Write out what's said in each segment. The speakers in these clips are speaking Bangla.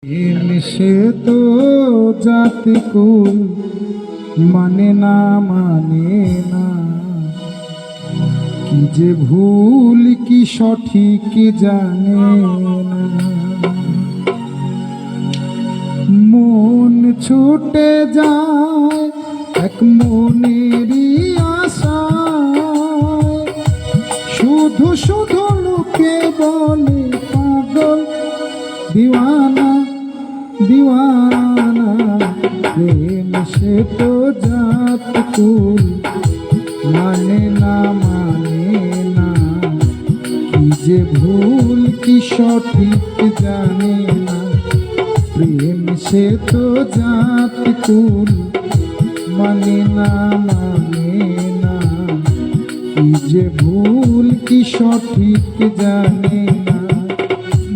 সে তো জাতি কুল মানে না কি যে ভুল কি সঠিক জানে না। মন ছুটে যায় এক মনেরই আশায়, শুধু শুধু লোকে বলে পাগল দিওয়ানা দিওয়ানা। প্রেম সে তো জাত কুল মানে না কি যে ভুল কি সঠিক জানে না। প্রেম সে তো জাত কুল মানে না কি যে ভুল কি সঠিক জানে না।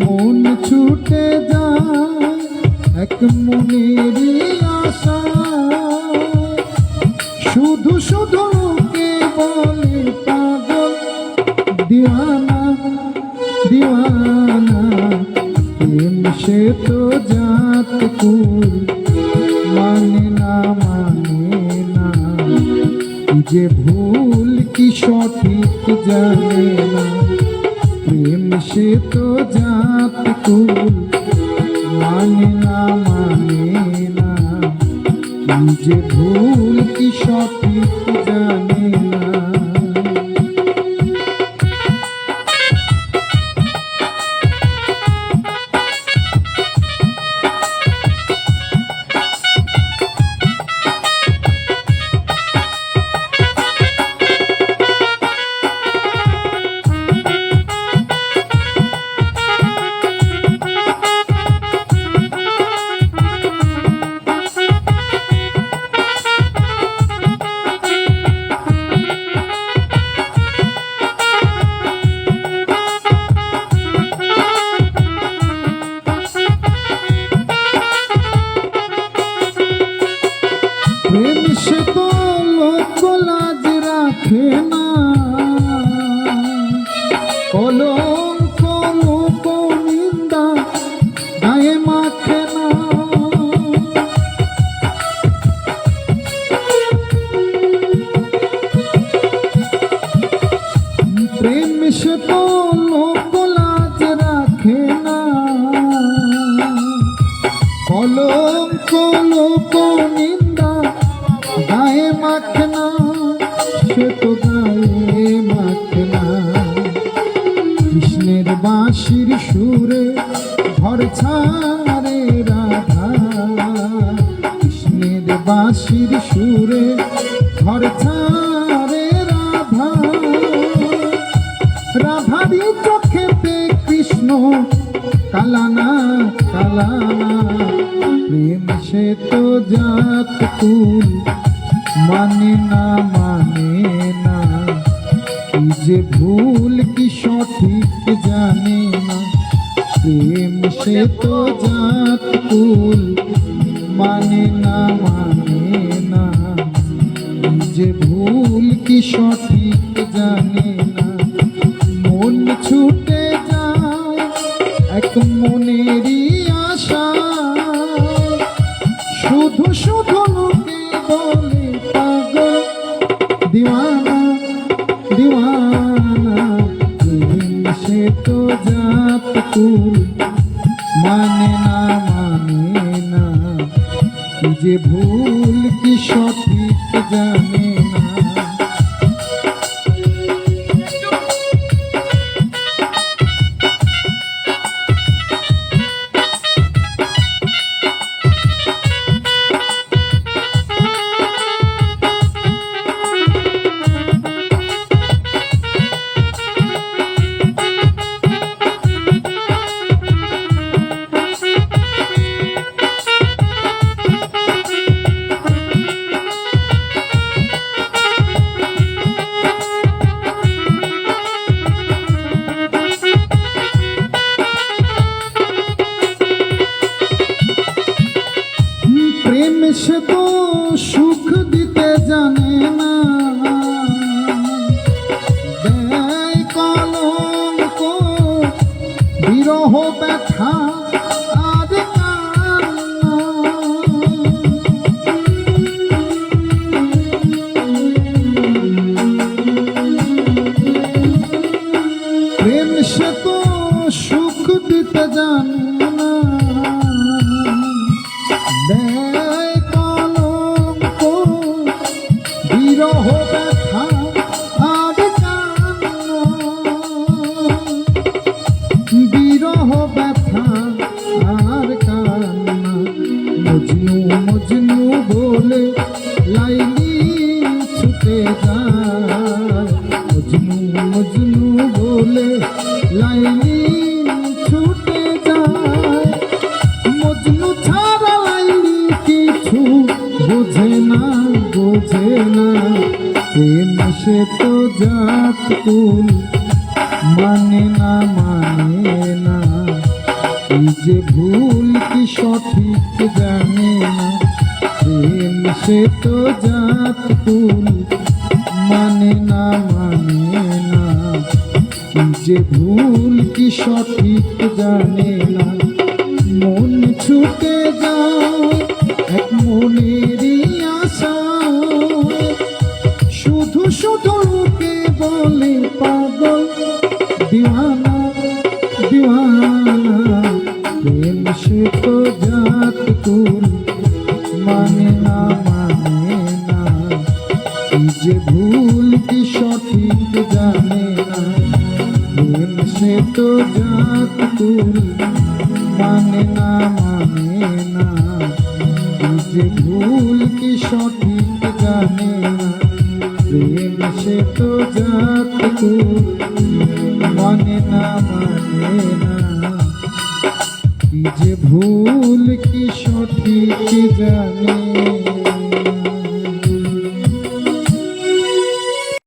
মন ছুটে যায় এক মনেরই আশা, শুধু শুধু কে বলে পাগল দিওয়ানা দিওয়ানা। প্রেম সে তো জাত কুল মানে না কি যে ভুল কি সঠিক জানে না। প্রেম সে তো জাত কুল মানে না কি যে ভুল কি সঠিক জানে না। প্রেম সে তো লোক লাজ রাখে না, কলঙ্ক লোক নিন্দা গায়ে মাখে না। প্রেম সে তো লোক লাজ রাখে না, কলঙ্ক লোক নিন্দা গায়ে মাখনা, সে তো গায়ে মাখনা। কৃষ্ণের বাঁশির সুরে ঘর ছাড়ে রাধা, কৃষ্ণের বাঁশির সুরে ঘর ছাড়ে রাধা। রাধারই চোখেতে কৃষ্ণ কালানা কালানা। প্রেম সে তো জাত কুল মানে না কি যে ভুল কি সঠিক জানে না। প্রেম সে তো জাত কুল মানে না কি যে ভুল কি সঠিক জানে না। মন ছুটে যায় এক মনেরই আশা, শুধু শুধু লোকে বলে পাগল দিওয়ানা দিওয়ানা। প্রেম সে তো জাত কুল মানে না কি যে ভুল কি সঠিক জানে না। প্রেম সে তো সুখ দিতে জানে না, দেয় কলঙ্ক বিরহ ব্যথা আর বলে লাইলি ছুটে যায়, মজনু মজনু বলে লাইলি ছুটে যায়। মজনু ছাড়া লাইলি কিছু বোঝে না, বোঝে না। প্রেম সে তো জাত কুল মানে না, মানে না। এই যে ভুল কি সঠিক জানে না। প্রেম সে তো জাত কুল মানে না, মানে না। এই যে ভুল কি সঠিক জানে না। মন ছুটে যায় এক মনেরই আশা, শুধু শুধু কে বলে পাগল দিওয়ানা, দিওয়ানা। প্রেম সে তো জাত কুল মানে না, মানে না। এই যে ভুল কি সঠিক জানে না। প্রেম সে তো জাত কুল মানে না, মানে না। এই যে ভুল কি সঠিক জানে না। প্রেম সে তো জাত কুল মানে না, মানে না। কি যে ভুল কি সঠিক জানে